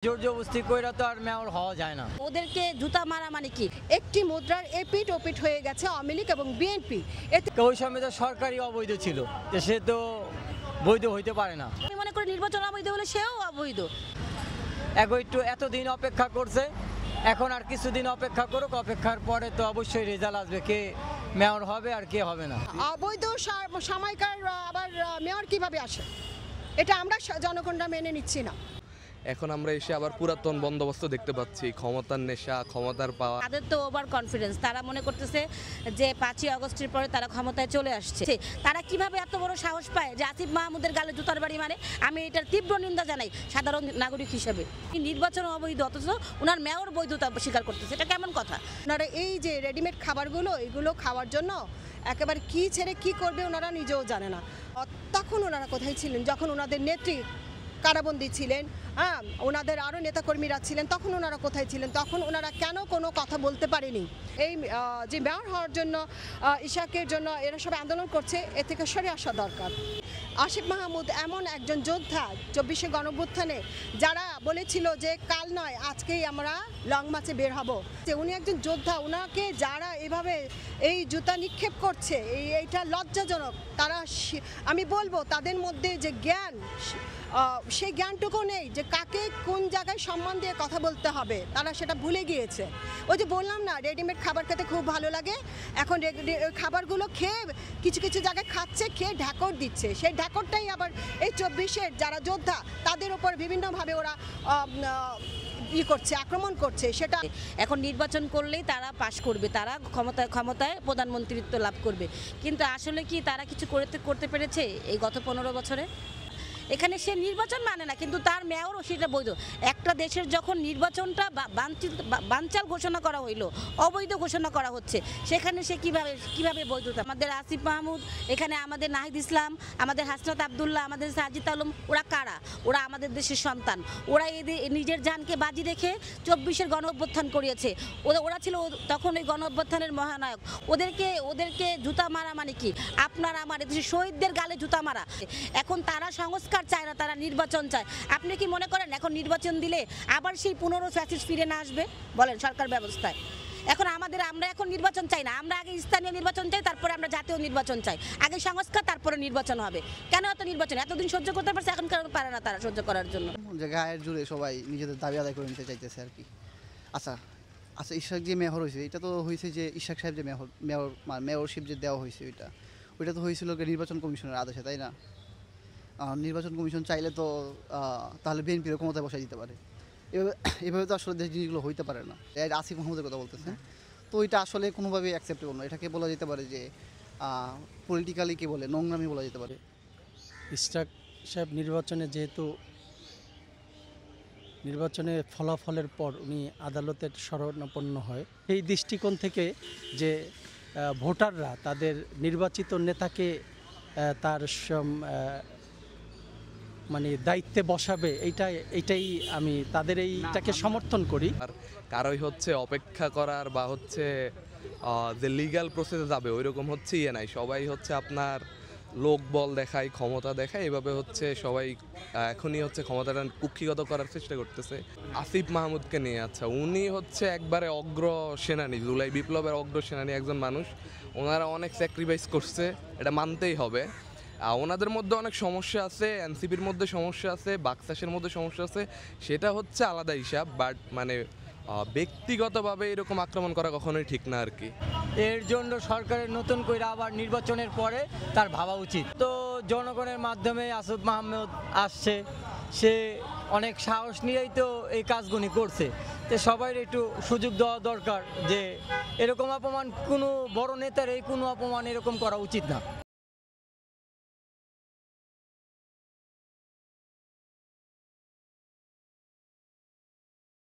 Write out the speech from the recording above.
জোর জবরদস্তি কইরা তো আর মেয়র হওয়া যায় না। ওদেরকে জুতা মারা মানে কি? একটি মুদ্রার এপিঠ ওপিঠ হয়ে গেছে আওয়ামী লীগ এবং বিএনপি। এতে ওই সময় তো সরকারি অবৈধ ছিল, যে সে তো বৈধ হইতে পারে না। আমি মনে করি নির্বাচন অবৈধ হলে সেও অবৈধ। একটু এতদিন অপেক্ষা করছে, এখন আর কিছুদিন অপেক্ষা করুক, অপেক্ষার পরে তো অবশ্যই রেজাল্ট আসবে, কে মেয়র হবে আর কে হবে না। অবৈধ সময়কার আবার মেয়র কিভাবে আসে, এটা আমরা জনগণরা মেনে নিচ্ছি না। এখন আমরা এসে আবার পুরাতন বন্দোবস্ত দেখতে পাচ্ছি, ক্ষমতার নেশা, ক্ষমতার পাওয়া। তাদের তো ওভার কনফিডেন্স, তারা মনে করতেছে যে 5ই আগস্টের পরে তারা ক্ষমতায় চলে আসছে। তারা কিভাবে এত বড় সাহস পায় যে আসিফ মাহমুদের গালে জুতার বাড়ি মারে? আমি এটার তীব্র নিন্দা জানাই সাধারণ নাগরিক হিসেবে। নির্বাচন অবৈধ অথচ ওনার মেয়র বৈধতা স্বীকার করতেছে, এটা কেমন কথা? ওনারা এই যে রেডিমেড খাবারগুলো, এগুলো খাওয়ার জন্য একেবারে কি ছেড়ে কি করবে ওনারা নিজেও জানে না। তখন ওনারা কোথায় ছিলেন যখন ওনাদের নেত্রী কারাবন্দী ছিলেন? হ্যাঁ, ওনাদের আরও নেতাকর্মীরা ছিলেন, তখন ওনারা কোথায় ছিলেন? তখন ওনারা কেন কোনো কথা বলতে পারেনি? এই যে মেয়র হওয়ার জন্য ইশাকের জন্য এরা সবাই আন্দোলন করছে, এ থেকে সরে আসা দরকার। আসিফ মাহমুদ এমন একজন যোদ্ধা, 24শে গণঅভ্যুত্থানে যারা বলেছিল যে কাল নয় আজকেই আমরা লং মার্চে বের হব, যে উনি একজন যোদ্ধা, ওনাকে যারা এভাবে এই জুতা নিক্ষেপ করছে এইটা লজ্জাজনক। তারা, আমি বলবো তাদের মধ্যে যে জ্ঞান, সেই জ্ঞানটুকু নেই যে কাকে কোন জায়গায় সম্মান দিয়ে কথা বলতে হবে, তারা সেটা ভুলে গিয়েছে। ওই যে বললাম না, রেডিমেড খাবার খেতে খুব ভালো লাগে, এখন খাবারগুলো খেয়ে কিছু কিছু জায়গায় খাচ্ছে, খেয়ে ঢাকর দিচ্ছে। সেই ঢাকরটাই আবার এই 24-এর যারা যোদ্ধা তাদের উপর বিভিন্নভাবে ওরা করছে, আক্রমণ করছে। সেটা এখন নির্বাচন করলেই তারা পাশ করবে, তারা ক্ষমতায় প্রধানমন্ত্রিত্ব লাভ করবে, কিন্তু আসলে কি তারা কিছু করতে পেরেছে এই গত 15 বছরে? এখানে সে নির্বাচন মানে না, কিন্তু তার মেয়রও সেটা বৈধ। একটা দেশের যখন নির্বাচনটা বানচাল ঘোষণা করা হইলো, অবৈধ ঘোষণা করা হচ্ছে, সেখানে সে কিভাবে বৈধতা? আমাদের আসিফ মাহমুদ, এখানে আমাদের নাহিদ ইসলাম, আমাদের হাসনাত আবদুল্লাহ, আমাদের সাজিদ আলম, ওরা কারা? ওরা আমাদের দেশের সন্তান। ওরা নিজের জানকে বাজি রেখে 24-এর গণঅভ্যুত্থান করিয়েছে। ওরা ছিল তখন ওই গণঅভ্যুত্থানের মহানায়ক। ওদেরকে জুতা মারা মানে কি? আপনার আমার দেশের শহীদদের গালে জুতা মারা। এখন তারা সংস্কার চায় না, তারা নির্বাচন চায়। আপনি কি মনে করেন এখন নির্বাচন দিলে আবার সেই 15 ফ্যাসিস্ট ফিরে না আসবে? বলেন, সরকার ব্যবস্থায় এখন আমরা এখন নির্বাচন চাই না, আমরা আগে স্থানীয় নির্বাচন চাই, তারপরে আমরা জাতীয় নির্বাচন চাই। আগে সংস্কার, তারপরে নির্বাচন হবে। কেন এত নির্বাচন? এতদিন সহ্য করতে পারছে, এখন কেন পারে না তারা সহ্য করার জন্য? যে গায়ের জুড়ে সবাই নিজেদের দাবি আদায় করে নিতে চাইতেছে আর কি। আচ্ছা, ইশাক যে মেয়র হয়েছে, এটা তো হয়েছে যে ইশাক সাহেব যে মেয়রশিপ যে দেওয়া হয়েছে, ওইটা তো হয়েছিল নির্বাচন কমিশনের আদেশে, তাই না? নির্বাচন কমিশন চাইলে তো তাহলে বিএনপির ক্ষমতায় বসাই দিতে পারে। এভাবে তো আসলে জিনিসগুলো হইতে পারে না। আসিফ মাহমুদের কথা বলতেছেন, তো এটা আসলে কোনোভাবেই অ্যাকসেপ্টেবল না। এটাকে বলা যেতে পারে যে পলিটিক্যালি কি বলে, নোংরামি বলা যেতে পারে। ইশাক সাহেব নির্বাচনের ফলাফলের পর উনি আদালতের শরণাপন্ন হয়, এই দৃষ্টিকোণ থেকে যে ভোটাররা তাদের নির্বাচিত নেতাকে তার দায়িত্বে বসাবে, এইটাই আমি তাদের এইটাকে সমর্থন করি। আর কারোই হচ্ছে অপেক্ষা করার বা হচ্ছে যে লিগ্যাল প্রসেসে যাবে ওইরকম হচ্ছে নাই। সবাই হচ্ছে আপনার লোকবল দেখায়, ক্ষমতা দেখায়, এভাবে হচ্ছে সবাই এখনই হচ্ছে ক্ষমতাটা কুক্ষিগত করার চেষ্টা করতেছে। আসিফ মাহমুদকে নিয়ে, আচ্ছা, উনি হচ্ছে একবারে অগ্র সেনানী, জুলাই বিপ্লবের অগ্র সেনানী একজন মানুষ। ওনারা অনেক স্যাক্রিফাইস করছে, এটা মানতেই হবে। ওনাদের মধ্যে অনেক সমস্যা আছে, এনসিপির মধ্যে সমস্যা আছে, বাকশাসের মধ্যে সমস্যা আছে, সেটা হচ্ছে আলাদা হিসাব। বাট ব্যক্তিগতভাবে এরকম আক্রমণ করা কখনোই ঠিক না আর কি। এর জন্য সরকারের নতুন করে আবার নির্বাচনের পরে তার ভাবা উচিত। তো জনগণের মাধ্যমে আসিফ মাহমুদ আসছে, সে অনেক সাহস নিয়েই তো এই কাজগুলি করছে। তো সবাই একটু সুযোগ দেওয়া দরকার, যে এরকম অপমান কোনো বড় নেতার কোনো অপমান এরকম করা উচিত না।